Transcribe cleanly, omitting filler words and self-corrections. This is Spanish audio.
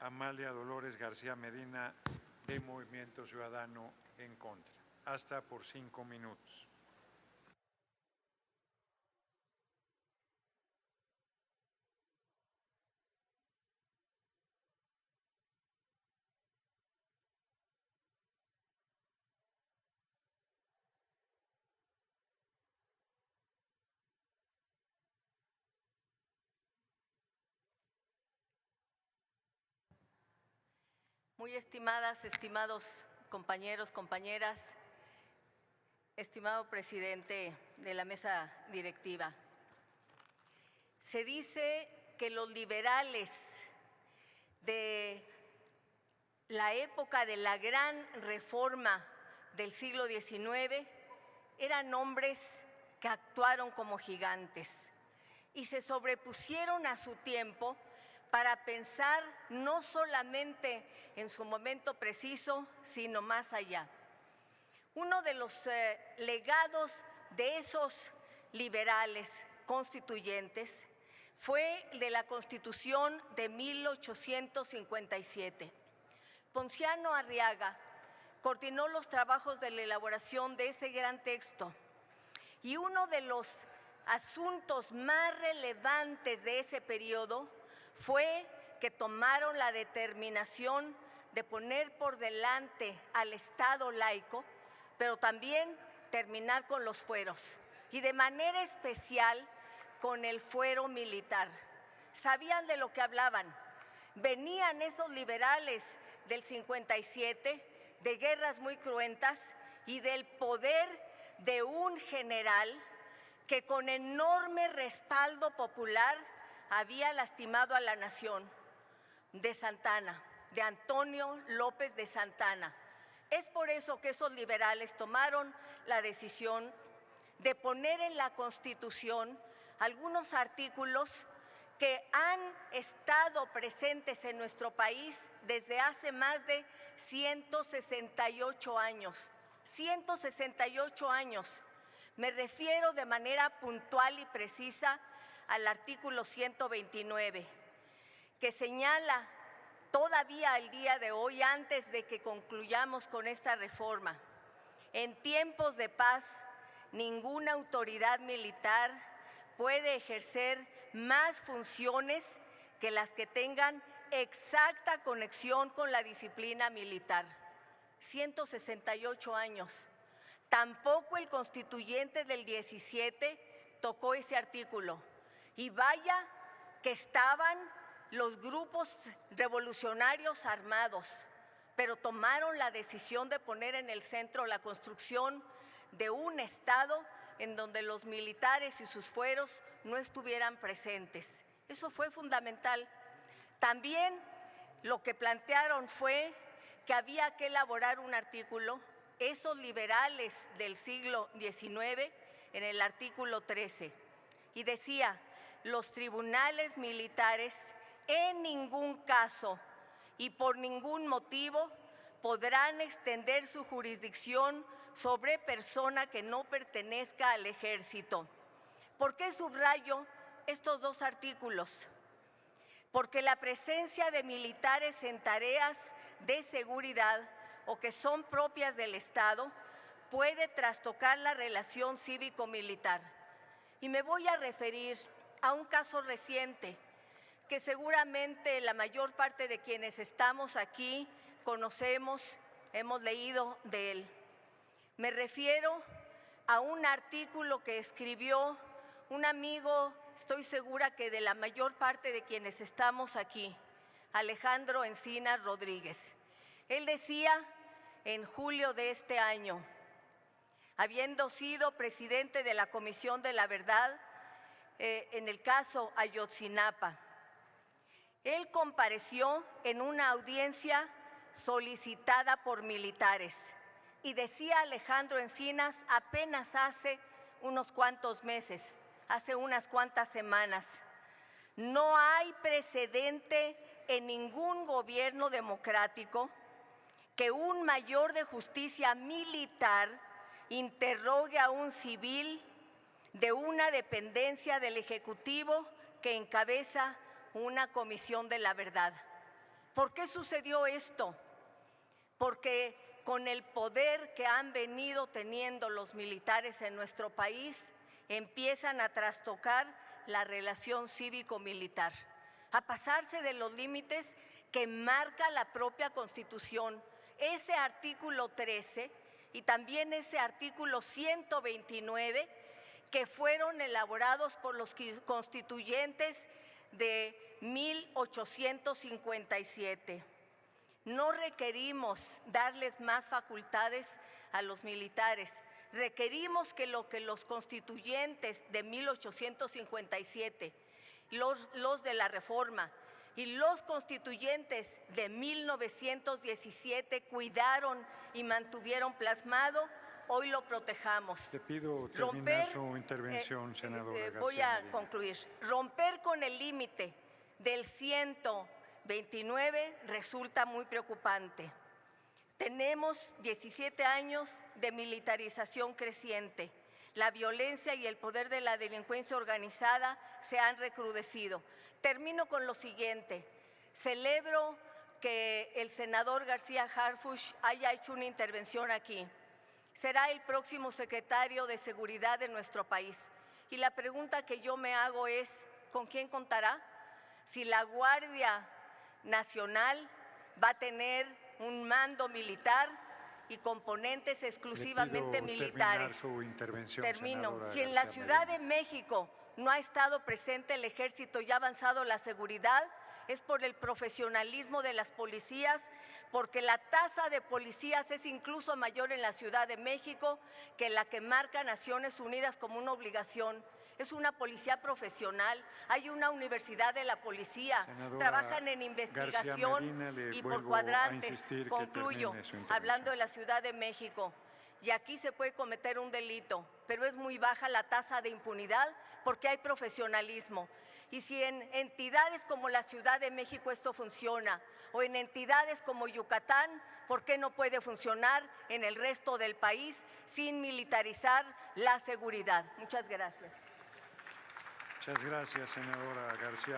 Amalia Dolores García Medina, de Movimiento Ciudadano, en contra. Hasta por 5 minutos. Muy estimadas, estimados compañeros, compañeras, estimado presidente de la mesa directiva. Se dice que los liberales de la época de la gran reforma del siglo XIX eran hombres que actuaron como gigantes y se sobrepusieron a su tiempo para pensar no solamente en su momento preciso, sino más allá. Uno de los legados de esos liberales constituyentes fue el de la Constitución de 1857. Ponciano Arriaga coordinó los trabajos de la elaboración de ese gran texto y uno de los asuntos más relevantes de ese periodo fue que tomaron la determinación de poner por delante al Estado laico, pero también terminar con los fueros y de manera especial con el fuero militar. Sabían de lo que hablaban. Venían esos liberales del 57, de guerras muy cruentas y del poder de un general que con enorme respaldo popular había lastimado a la nación, de Santana, de Antonio López de Santana. Es por eso que esos liberales tomaron la decisión de poner en la Constitución algunos artículos que han estado presentes en nuestro país desde hace más de 168 años. 168 años. Me refiero de manera puntual y precisa al artículo 129, que señala todavía al día de hoy, antes de que concluyamos con esta reforma: en tiempos de paz, ninguna autoridad militar puede ejercer más funciones que las que tengan exacta conexión con la disciplina militar. 168 años. Tampoco el constituyente del 17 tocó ese artículo. Y vaya que estaban los grupos revolucionarios armados, pero tomaron la decisión de poner en el centro la construcción de un Estado en donde los militares y sus fueros no estuvieran presentes. Eso fue fundamental. También lo que plantearon fue que había que elaborar un artículo, esos liberales del siglo XIX, en el artículo 13, y decía: los tribunales militares en ningún caso y por ningún motivo podrán extender su jurisdicción sobre persona que no pertenezca al ejército. ¿Por qué subrayo estos dos artículos? Porque la presencia de militares en tareas de seguridad o que son propias del Estado puede trastocar la relación cívico-militar. Y me voy a referir a un caso reciente que seguramente la mayor parte de quienes estamos aquí conocemos, hemos leído de él. Me refiero a un artículo que escribió un amigo, estoy segura que de la mayor parte de quienes estamos aquí, Alejandro Encinas Rodríguez. Él decía en julio de este año, habiendo sido presidente de la Comisión de la Verdad en el caso Ayotzinapa, él compareció en una audiencia solicitada por militares y decía Alejandro Encinas apenas hace unos cuantos meses, hace unas cuantas semanas: no hay precedente en ningún gobierno democrático que un mayor de justicia militar interrogue a un civil de una dependencia del Ejecutivo que encabeza una comisión de la verdad. ¿Por qué sucedió esto? Porque con el poder que han venido teniendo los militares en nuestro país, empiezan a trastocar la relación cívico-militar, a pasarse de los límites que marca la propia Constitución. Ese artículo 13 y también ese artículo 129 que fueron elaborados por los constituyentes de 1857. No requerimos darles más facultades a los militares, requerimos que lo que los constituyentes de 1857, los de la Reforma y los constituyentes de 1917 cuidaron y mantuvieron plasmado, hoy lo protejamos. Te pido terminar su intervención, senadora García Voy a Medina. concluir. Romper con el límite del 129 resulta muy preocupante. Tenemos 17 años de militarización creciente. La violencia y el poder de la delincuencia organizada se han recrudecido. Termino con lo siguiente. Celebro que el senador García Harfuch haya hecho una intervención aquí. Será el próximo secretario de Seguridad de nuestro país. Y la pregunta que yo me hago es, ¿con quién contará? Si la Guardia Nacional va a tener un mando militar y componentes exclusivamente militares. Su intervención, Termino. Si en la Ciudad de México no ha estado presente el ejército y ha avanzado la seguridad, es por el profesionalismo de las policías, porque la tasa de policías es incluso mayor en la Ciudad de México que la que marca Naciones Unidas como una obligación. Es una policía profesional, hay una universidad de la policía, trabajan en investigación y por cuadrantes. Concluyo, hablando de la Ciudad de México, y aquí se puede cometer un delito, pero es muy baja la tasa de impunidad porque hay profesionalismo. Y si en entidades como la Ciudad de México esto funciona, o en entidades como Yucatán, ¿por qué no puede funcionar en el resto del país sin militarizar la seguridad? Muchas gracias. Muchas gracias, senadora García.